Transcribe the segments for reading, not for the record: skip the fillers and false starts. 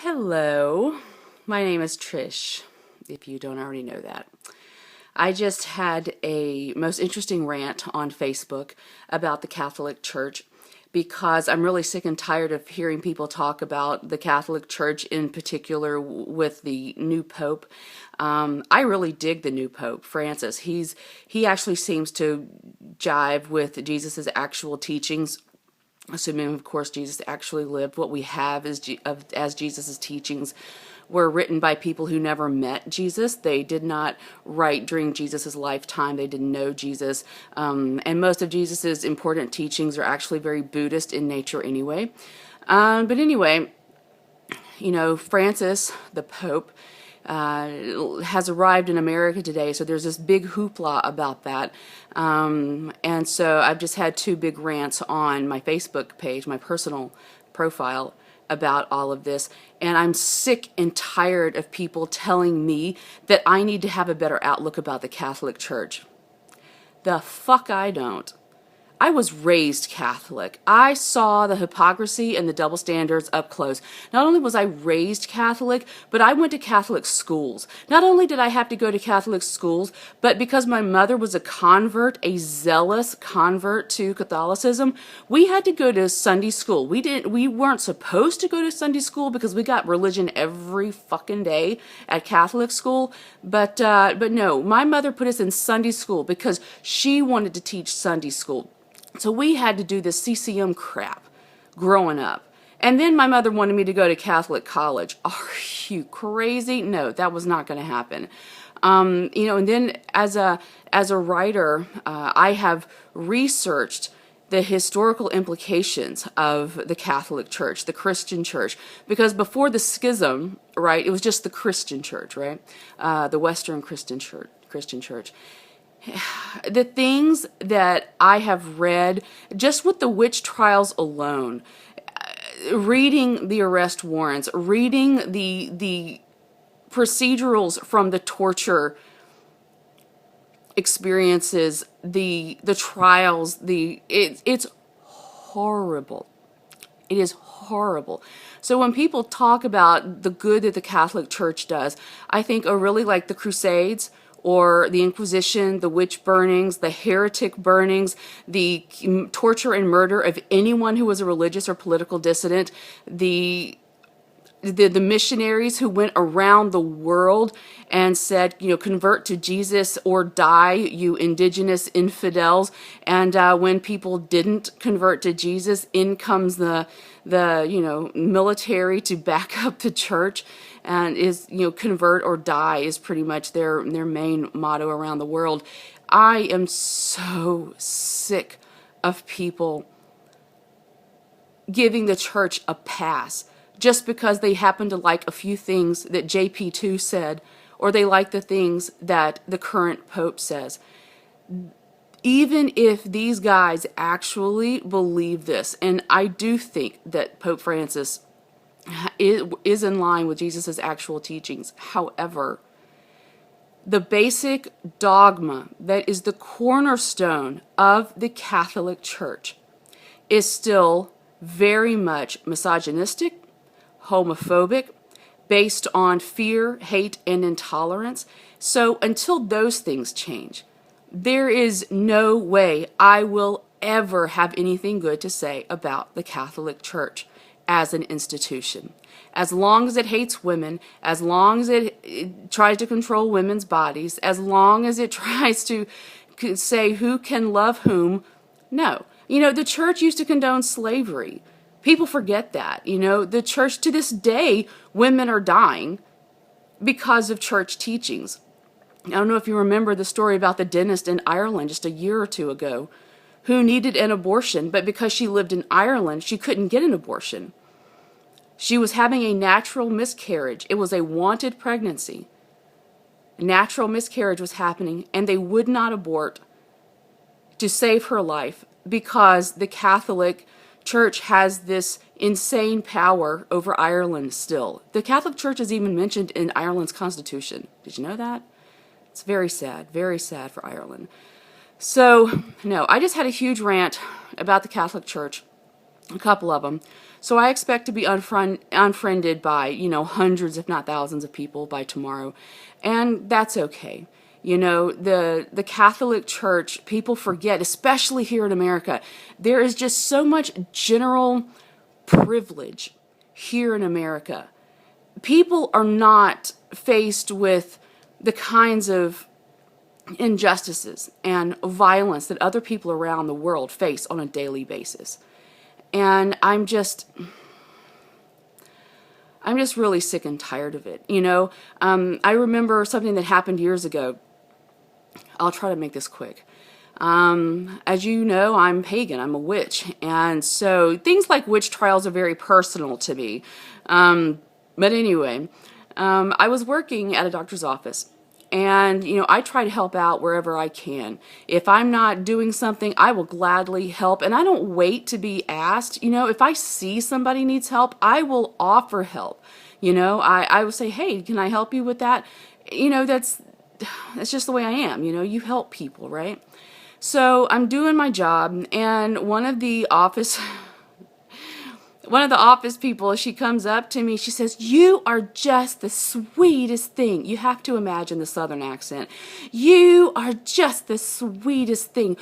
Hello, my name is Trish, if you don't already know that. I just had a most interesting rant on Facebook about the Catholic Church because I'm really sick and tired of hearing people talk about the Catholic Church, in particular with the new Pope. I really dig the new Pope, Francis. He actually seems to jive with Jesus's actual teachings, assuming, of course, Jesus actually lived. What we have as Jesus' teachings were written by people who never met Jesus. They did not write during Jesus' lifetime. They didn't know Jesus. And most of Jesus' important teachings are actually very Buddhist in nature anyway. But anyway, Francis, the Pope, has arrived in America today, so there's this big hoopla about that. And so I've just had two big rants on my Facebook page, my personal profile, about all of this. And I'm sick and tired of people telling me that I need to have a better outlook about the Catholic Church. The fuck I don't. I was raised Catholic. I saw the hypocrisy and the double standards up close. Not only was I raised Catholic, but I went to Catholic schools. Not only did I have to go to Catholic schools, but because my mother was a convert, a zealous convert to Catholicism, we had to go to Sunday school. We weren't supposed to go to Sunday school because we got religion every fucking day at Catholic school, but no, my mother put us in Sunday school because she wanted to teach Sunday school. So we had to do this CCM crap growing up. And then my mother wanted me to go to Catholic college. Are you crazy? No, that was not going to happen. And then as a writer, I have researched the historical implications of the Catholic Church, the Christian Church, because before the schism, right, it was just the Christian Church, right, the Western Christian Church. The things that I have read, just with the witch trials alone, reading the arrest warrants, reading the procedurals from the torture experiences, the trials, it's horrible. It is horrible. So when people talk about the good that the Catholic Church does, I think, oh, really, like the Crusades, or the Inquisition, the witch burnings, the heretic burnings, the torture and murder of anyone who was a religious or political dissident, the missionaries who went around the world and said, convert to Jesus or die, you indigenous infidels. And when people didn't convert to Jesus, in comes the military to back up the church. And is, convert or die is pretty much their main motto around the world. I am so sick of people giving the church a pass just because they happen to like a few things that JP2 said, or they like the things that the current Pope says. Even if these guys actually believe this, and I do think that Pope Francis is in line with Jesus's actual teachings. However, the basic dogma that is the cornerstone of the Catholic Church is still very much misogynistic, homophobic, based on fear, hate, and intolerance. So until those things change, there is no way I will ever have anything good to say about the Catholic Church as an institution. As long as it hates women, as long as it tries to control women's bodies, as long as it tries to say who can love whom, no. The church used to condone slavery. People forget that. The church, to this day, women are dying because of church teachings. I don't know if you remember the story about the dentist in Ireland just a year or two ago who needed an abortion, but because she lived in Ireland, she couldn't get an abortion. She was having a natural miscarriage. It was a wanted pregnancy. A natural miscarriage was happening, and they would not abort to save her life because the Catholic Church has this insane power over Ireland still. The Catholic Church is even mentioned in Ireland's constitution. Did you know that? It's very sad for Ireland. So, no, I just had a huge rant about the Catholic Church. a couple of them. So I expect to be unfriended by, hundreds, if not thousands of people by tomorrow. And that's okay. The Catholic Church, people forget, especially here in America, there is just so much general privilege here in America. People are not faced with the kinds of injustices and violence that other people around the world face on a daily basis. And I'm just really sick and tired of it. I remember something that happened years ago. I'll try to make this quick. As you know, I'm pagan. I'm a witch. And so things like witch trials are very personal to me. But anyway, I was working at a doctor's office. And, I try to help out wherever I can. If I'm not doing something, I will gladly help. And I don't wait to be asked. If I see somebody needs help, I will offer help. I will say, hey, can I help you with that? That's just the way I am. You help people, right? So I'm doing my job, and one of the office people, she comes up to me, she says, "You are just the sweetest thing." You have to imagine the Southern accent. "You are just the sweetest thing.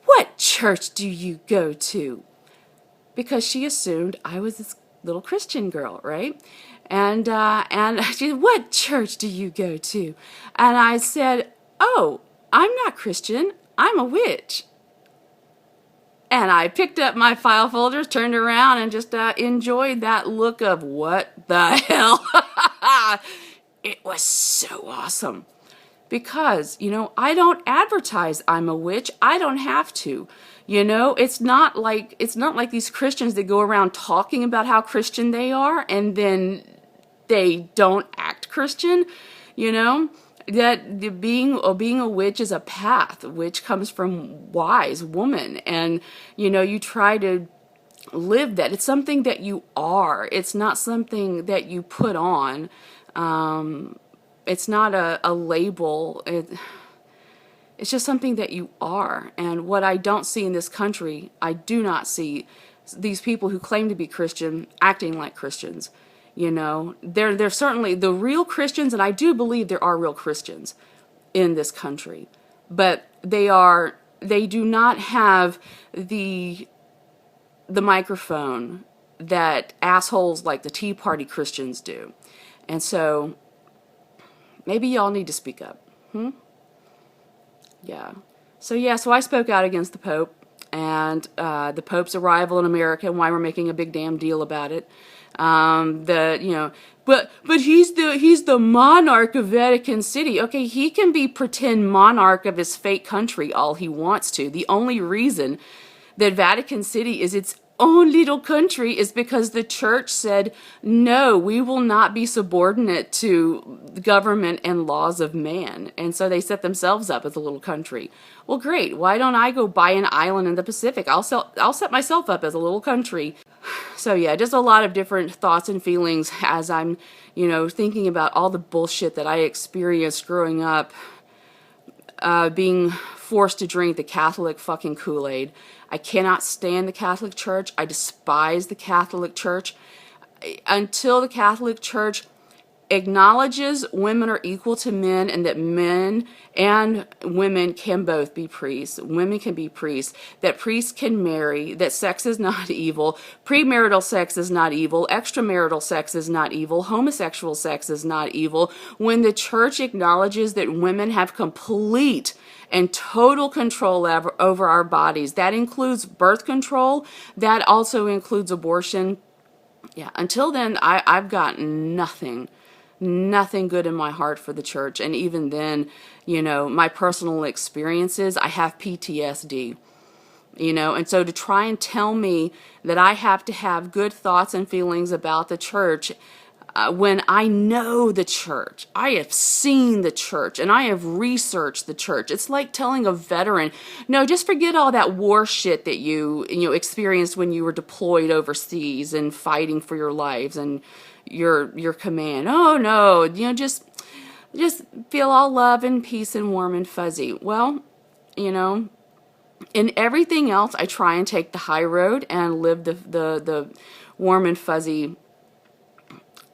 What church do you go to?" Because she assumed I was this little Christian girl, right? And she said, "What church do you go to?" And I said, "Oh, I'm not Christian. I'm a witch." And I picked up my file folders, turned around, and just enjoyed that look of what the hell. It was so awesome. Because, I don't advertise I'm a witch. I don't have to. It's not like these Christians that go around talking about how Christian they are and then they don't act Christian. That being a witch is a path, which comes from wise woman, and you try to live that. It's something that you are. It's not something that you put on. It's not a label. It's just something that you are. And what I don't see in this country, I do not see these people who claim to be Christian acting like Christians. They're certainly the real Christians, and I do believe there are real Christians in this country, but they do not have the microphone that assholes like the Tea Party Christians do. And so maybe y'all need to speak up. Yeah. So I spoke out against the Pope and the Pope's arrival in America and why we're making a big damn deal about it. But he's the monarch of Vatican City. Okay, he can be pretend monarch of his fake country all he wants to. The only reason that Vatican City is its own little country is because the church said, no, we will not be subordinate to the government and laws of man. And so they set themselves up as a little country. Well, great. Why don't I go buy an island in the Pacific? I'll set myself up as a little country. So yeah, just a lot of different thoughts and feelings as I'm, thinking about all the bullshit that I experienced growing up, being forced to drink the Catholic fucking Kool-Aid. I cannot stand the Catholic Church. I despise the Catholic Church. Until the Catholic Church acknowledges women are equal to men and that men and women can both be priests. Women can be priests. That priests can marry. That sex is not evil. Premarital sex is not evil. Extramarital sex is not evil. Homosexual sex is not evil. When the church acknowledges that women have complete and total control over our bodies, that includes birth control. That also includes abortion. Yeah, until then, I've got nothing good in my heart for the church. And even then, my personal experiences, I have PTSD, and so to try and tell me that I have to have good thoughts and feelings about the church, when I know the church, I have seen the church, and I have researched the church. It's like telling a veteran, no, just forget all that war shit that you experienced when you were deployed overseas and fighting for your lives and your command. Oh no, just feel all love and peace and warm and fuzzy. Well, In everything else, I try and take the high road and live the warm and fuzzy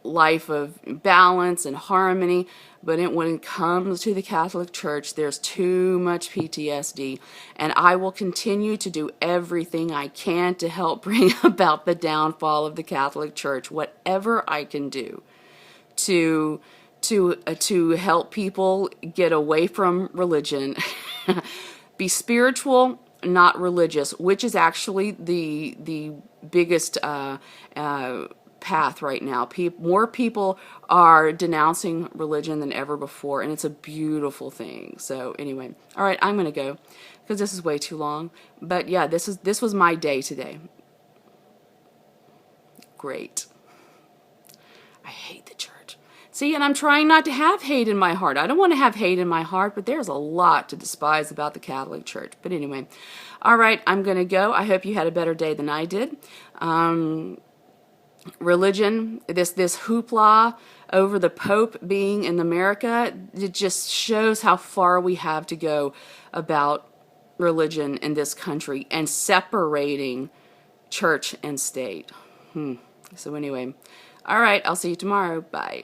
life of balance and harmony. But when it comes to the Catholic Church, there's too much PTSD. And I will continue to do everything I can to help bring about the downfall of the Catholic Church, whatever I can do to to help people get away from religion. Be spiritual, not religious, which is actually the biggest path right now. More people are denouncing religion than ever before, and it's a beautiful thing. So anyway, all right, I'm gonna go because this is way too long. But yeah, this was my day today. Great. I hate the church. See, and I'm trying not to have hate in my heart. I don't want to have hate in my heart, but there's a lot to despise about the Catholic Church. But anyway, all right, I'm going to go. I hope you had a better day than I did. Religion, this hoopla over the Pope being in America, it just shows how far we have to go about religion in this country and separating church and state. So anyway, all right, I'll see you tomorrow. Bye.